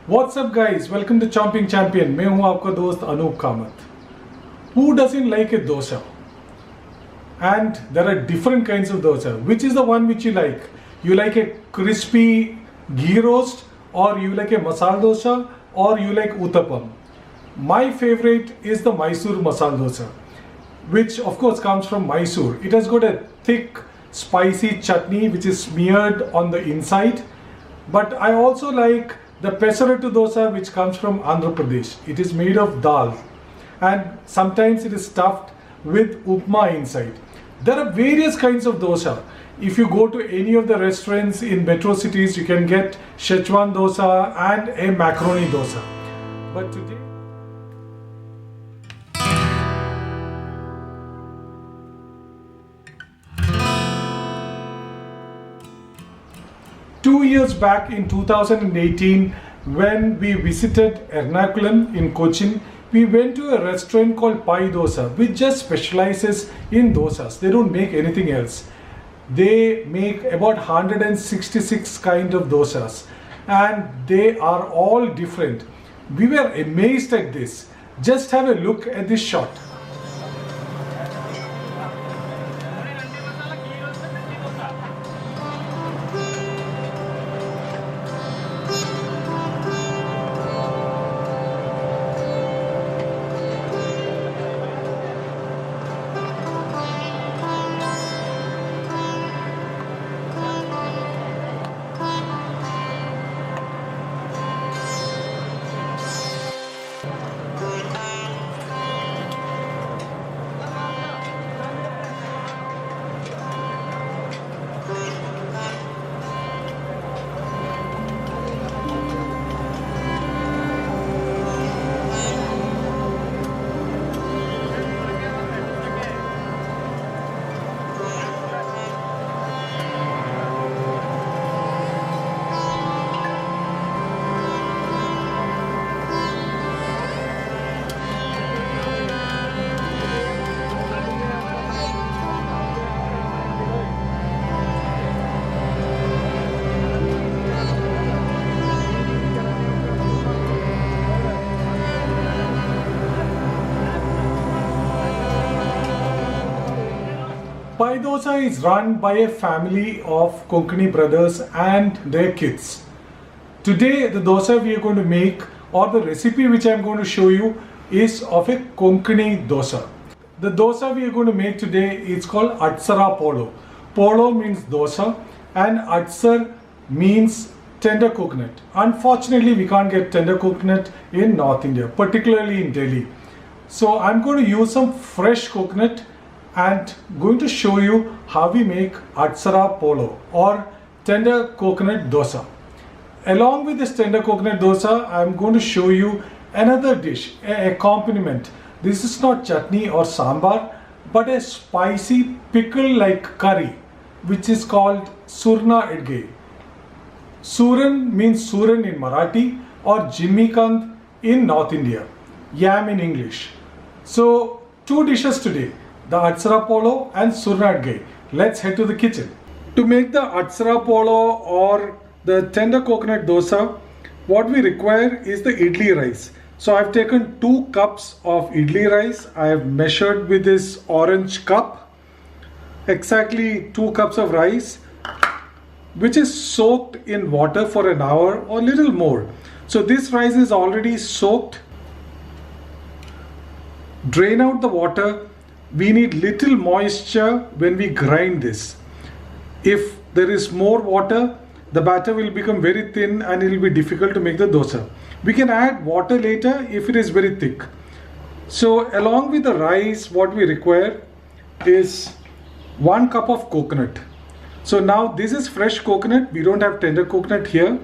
WhatsApp guys, welcome to chomping champion. मैं हूं आपका दोस्त Anoop Kamat. Who doesn't like a dosa? And there are different kinds of dosa. Which is the one which you like? You like a crispy ghee roast, or you like a masala dosa, or you like uttapam? My favorite is the Mysore masala dosa, which of course comes from Mysore. It has got a thick spicy chutney which is smeared on the inside. But I also like the pesarattu dosa which comes from Andhra Pradesh. It is made of dal and sometimes it is stuffed with upma inside. There are various kinds of dosa. If you go to any of the restaurants in metro cities, you can get Szechuan dosa and a macaroni dosa. But today, two years back in 2018, when we visited Ernakulam in Cochin, we went to a restaurant called Pai Dosa, which just specializes in dosas. They don't make anything else. They make about 166 kind of dosas and they are all different. We were amazed at this. Just have a look at this shot. Pai Dosa is run by a family of Konkani brothers and their kids. Today, the dosa we are going to make, or the recipe which I am going to show you, is of a Konkani dosa. The dosa we are going to make today is called Atsara Polo. Polo means dosa and Atsar means tender coconut. Unfortunately, we can't get tender coconut in North India, particularly in Delhi. So I'm going to use some fresh coconut and going to show you how we make Atsara Polo or tender coconut dosa. Along with this tender coconut dosa, I am going to show you another dish, a accompaniment. This is not chutney or sambar, but a spicy pickle like curry, which is called Surna Idge. Suran means Suran in Marathi or Jimmikant in North India, yam in English. So two dishes today, the Atsara Polo and Surna Idge. Let's head to the kitchen. To make the Atsara Polo or the tender coconut dosa, what we require is the idli rice. So I've taken 2 cups of idli rice. I have measured with this orange cup exactly 2 cups of rice, which is soaked in water for an hour or little more. So this rice is already soaked. Drain out the water. We need little moisture when we grind this. If there is more water, the batter will become very thin and it will be difficult to make the dosa. We can add water later if it is very thick. So along with the rice, what we require is 1 cup of coconut. So now this is fresh coconut. We don't have tender coconut here.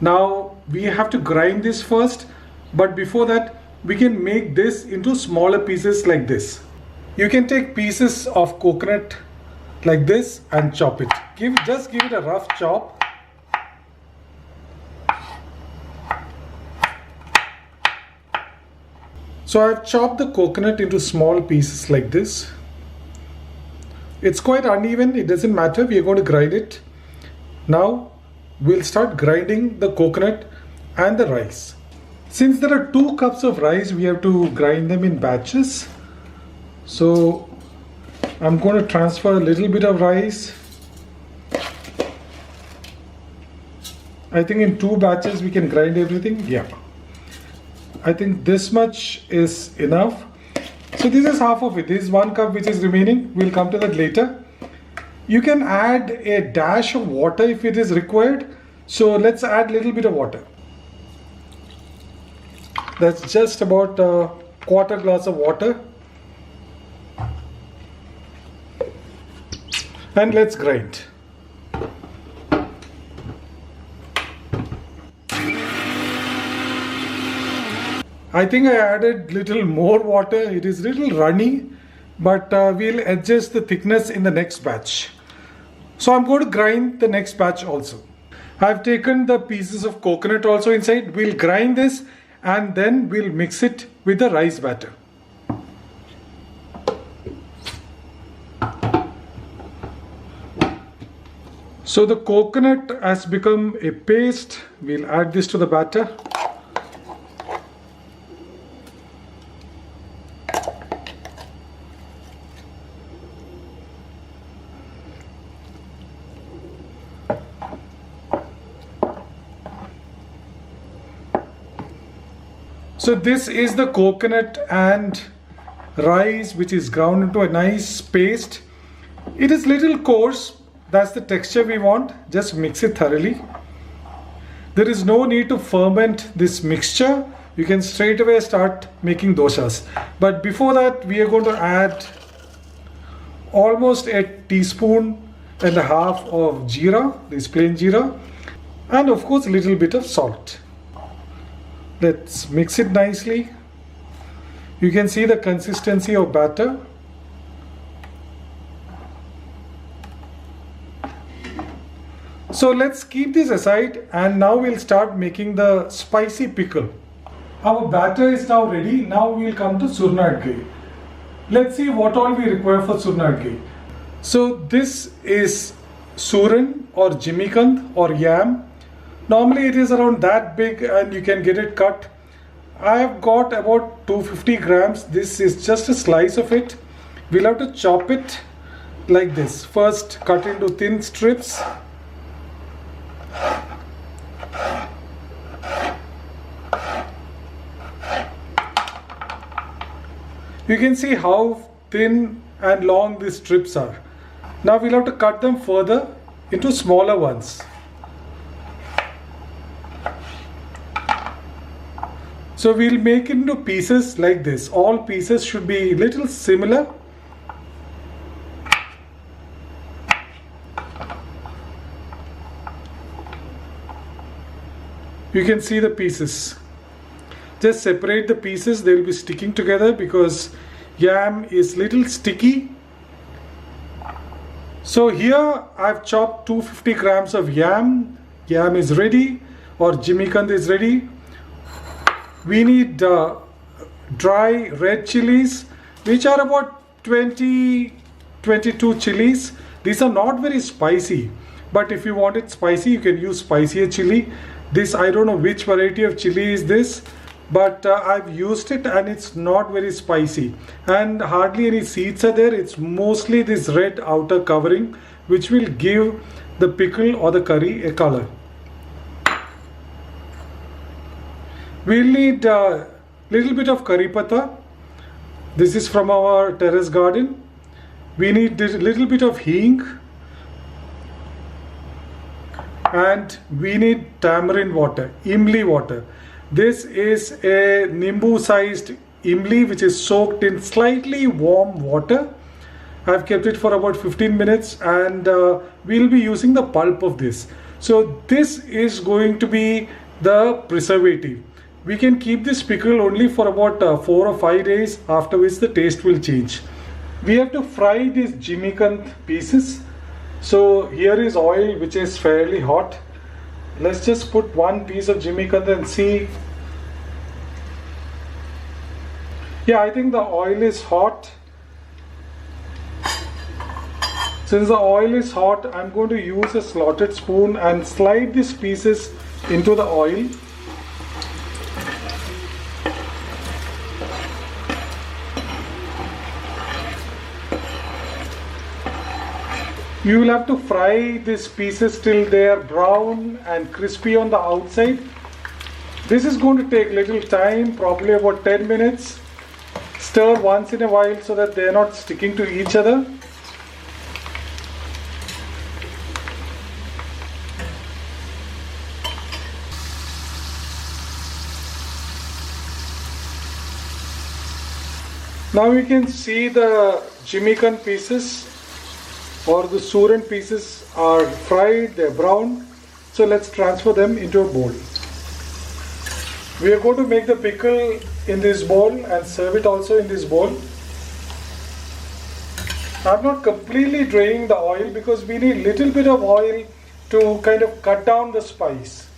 Now we have to grind this first, but before that we can make this into smaller pieces like this. You can take pieces of coconut like this and chop it. Just give it a rough chop. So I've chopped the coconut into small pieces like this. It's quite uneven, it doesn't matter, we are going to grind it. Now we'll start grinding the coconut and the rice. Since there are 2 cups of rice, we have to grind them in batches. So I'm going to transfer a little bit of rice. I think in 2 batches we can grind everything. Yeah, I think this much is enough. So this is half of it. This is 1 cup which is remaining. We'll come to that later. You can add a dash of water if it is required. So let's add a little bit of water. That's just about a quarter glass of water. And let's grind. I think I added little more water. It is little runny, but we'll adjust the thickness in the next batch. So I'm going to grind the next batch also. I've taken the pieces of coconut also inside. We'll grind this and then we'll mix it with the rice batter. So the coconut has become a paste. We'll add this to the batter. So this is the coconut and rice which is ground into a nice paste. It is little coarse. That's the texture we want. Just mix it thoroughly. There is no need to ferment this mixture. You can straight away start making doshas. But before that, we are going to add almost a teaspoon and a half of jeera, this plain jeera, and of course a little bit of salt. Let's mix it nicely. You can see the consistency of batter. So let's keep this aside and now we'll start making the spicy pickle. Our batter is now ready. Now we'll come to Surnaadgai. Let's see what all we require for Surnaadgai. So this is suran or jimikand or yam. Normally it is around that big and you can get it cut. I have got about 250 grams. This is just a slice of it. We'll have to chop it like this. First cut into thin strips. You can see how thin and long these strips are. Now we'll have to cut them further into smaller ones. So we'll make it into pieces like this. All pieces should be little similar. You can see the pieces. Just separate the pieces. They will be sticking together because yam is little sticky. So here I've chopped 250 grams of yam. Yam is ready, or jimikand is ready. We need dry red chilies, which are about 22 chilies. These are not very spicy, but if you want it spicy, you can use spicier chili. This, I don't know which variety of chili is this, but I've used it and it's not very spicy and hardly any seeds are there. It's mostly this red outer covering which will give the pickle or the curry a color. We'll need a little bit of curry patta. This is from our terrace garden. We need a little bit of hing. And we need tamarind water, imli water. This is a nimbu sized imli which is soaked in slightly warm water. I've kept it for about 15 minutes and we'll be using the pulp of this. So this is going to be the preservative. We can keep this pickle only for about 4 or 5 days, after which the taste will change. We have to fry these jimikand pieces. So here is oil which is fairly hot. Let's just put one piece of jimikand and see. Yeah, I think the oil is hot. Since the oil is hot, I'm going to use a slotted spoon and slide these pieces into the oil. You will have to fry these pieces till they are brown and crispy on the outside. This is going to take little time, probably about 10 minutes. Stir once in a while so that they are not sticking to each other. Now we can see the jimmy-kand pieces or the suran pieces are fried, they're brown. So let's transfer them into a bowl. We are going to make the pickle in this bowl and serve it also in this bowl. I'm not completely draining the oil because we need little bit of oil to kind of cut down the spice.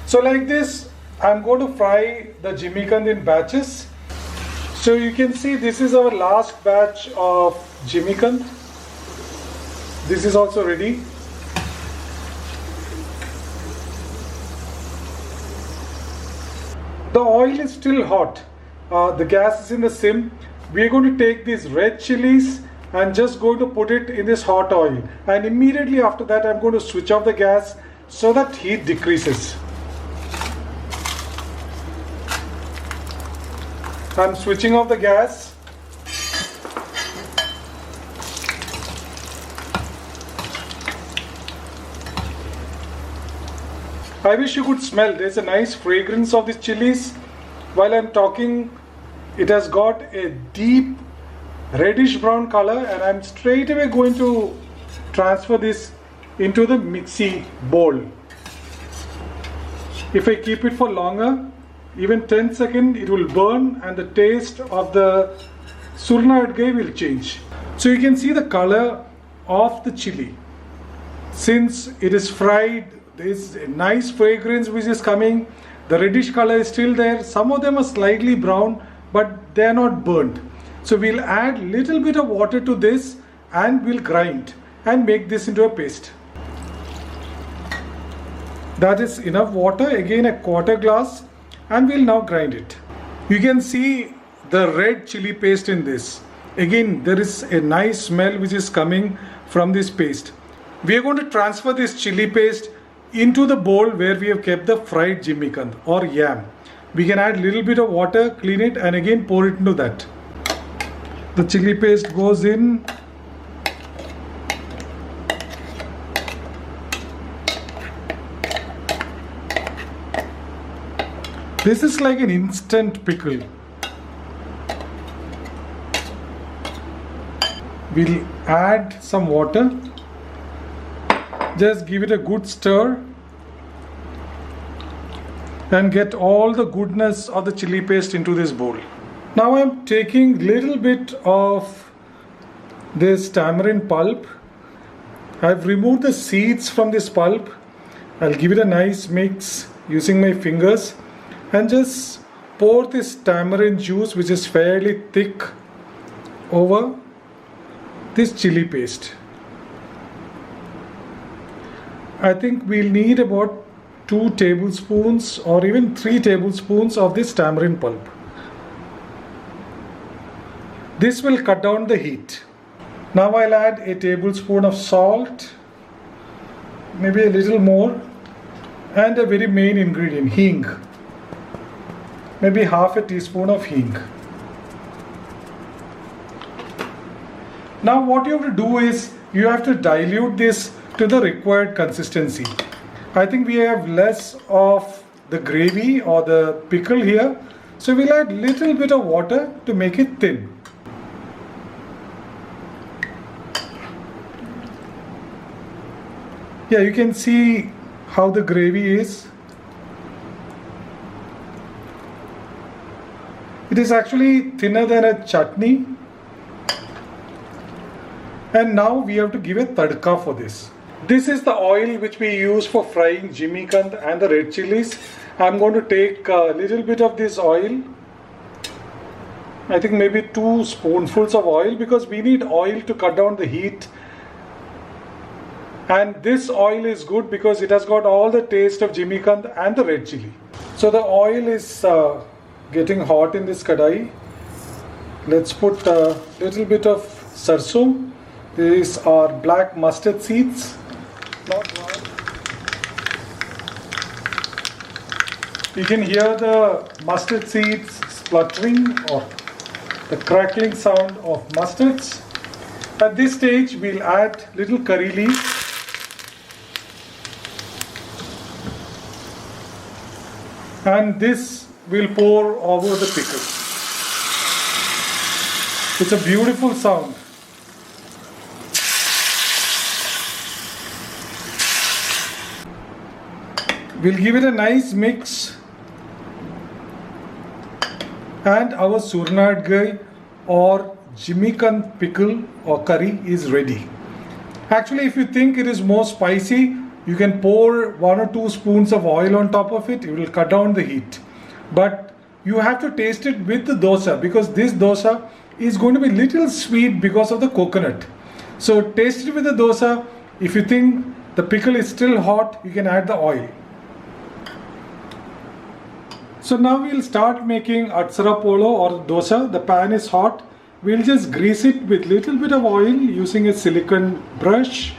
So like this, I'm going to fry the jimmy-kand in batches. So you can see this is our last batch of jimmy-kand. This is also ready. The oil is still hot. The gas is in the sim. We are going to take these red chilies and just going to put it in this hot oil. And immediately after that, I'm going to switch off the gas so that heat decreases. I'm switching off the gas. I wish you could smell. There's a nice fragrance of these chilies. While I'm talking, it has got a deep reddish brown color, and I'm straight away going to transfer this into the mixie bowl. If I keep it for longer, even 10 seconds, it will burn and the taste of the surna adgai will change. So you can see the color of the chili. Since it is fried, there is a nice fragrance which is coming. The reddish color is still there. Some of them are slightly brown, but they are not burnt. So we'll add little bit of water to this and we'll grind and make this into a paste. That is enough water, again a quarter glass, and we'll now grind it. You can see the red chili paste in this. Again, there is a nice smell which is coming from this paste. We are going to transfer this chili paste into the bowl where we have kept the fried jimmy-kand or yam. We can add little bit of water, clean it, and again pour it into that. The chili paste goes in. This is like an instant pickle. We'll add some water. Just give it a good stir and get all the goodness of the chili paste into this bowl. Now I'm taking little bit of this tamarind pulp. I've removed the seeds from this pulp. I'll give it a nice mix using my fingers and just pour this tamarind juice, which is fairly thick, over this chili paste. I think we'll need about 2 tablespoons or even 3 tablespoons of this tamarind pulp. This will cut down the heat. Now I'll add a tablespoon of salt, maybe a little more, and a very main ingredient, hing. Maybe half a teaspoon of hing. Now what you have to do is you have to dilute this to the required consistency. I think we have less of the gravy or the pickle here, so we'll add little bit of water to make it thin. Yeah, you can see how the gravy is. It is actually thinner than a chutney. And now we have to give a tadka for this. This is the oil which we use for frying jimmy-kand and the red chilies. I'm going to take a little bit of this oil. I think maybe 2 spoonfuls of oil, because we need oil to cut down the heat. And this oil is good because it has got all the taste of jimmy-kand and the red chili. So the oil is getting hot in this kadai. Let's put a little bit of sarson. These are black mustard seeds. Not one. You can hear the mustard seeds spluttering or the crackling sound of mustards. At this stage, we'll add little curry leaves. And this we'll pour over the pickle. It's a beautiful sound. We'll give it a nice mix. And our Surnadgai or Jimikant pickle or curry is ready. Actually, if you think it is more spicy, you can pour 1 or 2 spoons of oil on top of it. It will cut down the heat. But you have to taste it with the dosa, because this dosa is going to be little sweet because of the coconut. So taste it with the dosa. If you think the pickle is still hot, you can add the oil. So now we'll start making atsara polo or dosa. The pan is hot. We'll just grease it with little bit of oil using a silicone brush.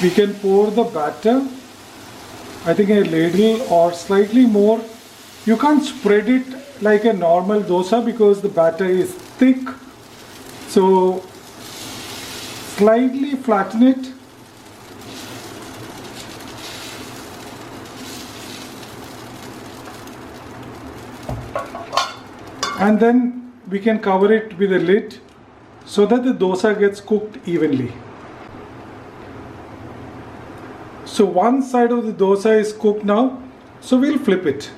We can pour the batter. I think a ladle or slightly more. You can't spread it like a normal dosa because the batter is thick. So slightly flatten it. And then we can cover it with a lid so that the dosa gets cooked evenly. So one side of the dosa is cooked now, so we'll flip it.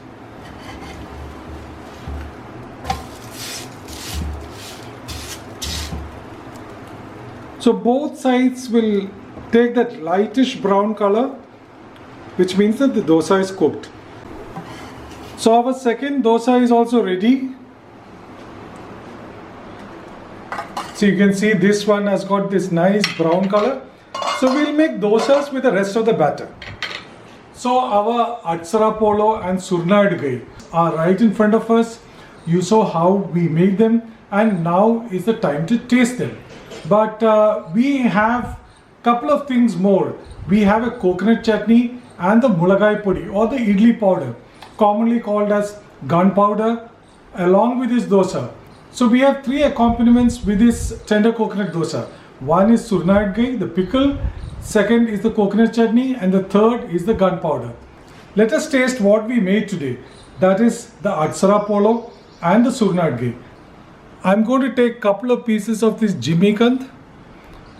So both sides will take that lightish brown color, which means that the dosa is cooked. So our second dosa is also ready. So you can see this one has got this nice brown color. So we'll make dosas with the rest of the batter. So our atsara polo and Surnadgai are right in front of us. You saw how we made them, and now is the time to taste them. But we have couple of things more. We have a coconut chutney and the mulagai podi or the idli powder, commonly called as gunpowder, along with this dosa. So we have 3 accompaniments with this tender coconut dosa. One is Surnadgai, the pickle, second is the coconut chutney, and the third is the gunpowder. Let us taste what we made today. That is the atsara polo and the Surnadgai. I'm going to take a couple of pieces of this Jimikant.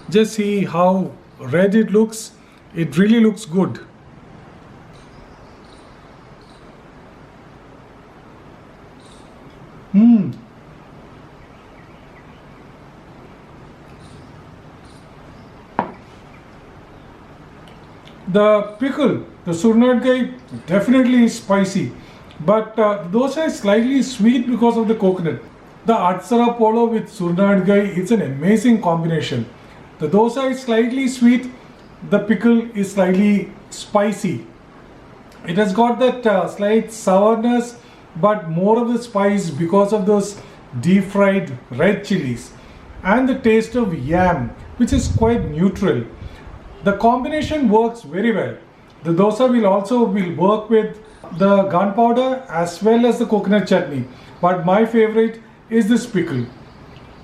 Just see how red it looks. It really looks good. The pickle, the Surnadgai, definitely is spicy, but the dosa is slightly sweet because of the coconut. The atsara polo with Surnadgai, it's an amazing combination. The dosa is slightly sweet, the pickle is slightly spicy. It has got that slight sourness, but more of the spice because of those deep fried red chilies, and the taste of yam, which is quite neutral. The combination works very well. The dosa will work with the gunpowder as well as the coconut chutney. But my favorite is this pickle.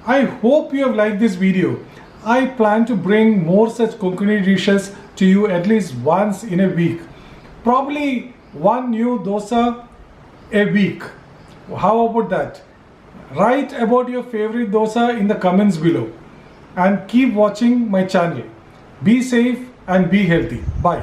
I hope you have liked this video. I plan to bring more such Konkani dishes to you at least once in a week. Probably one new dosa a week. How about that? Write about your favorite dosa in the comments below. And keep watching my channel. Be safe and be healthy. Bye.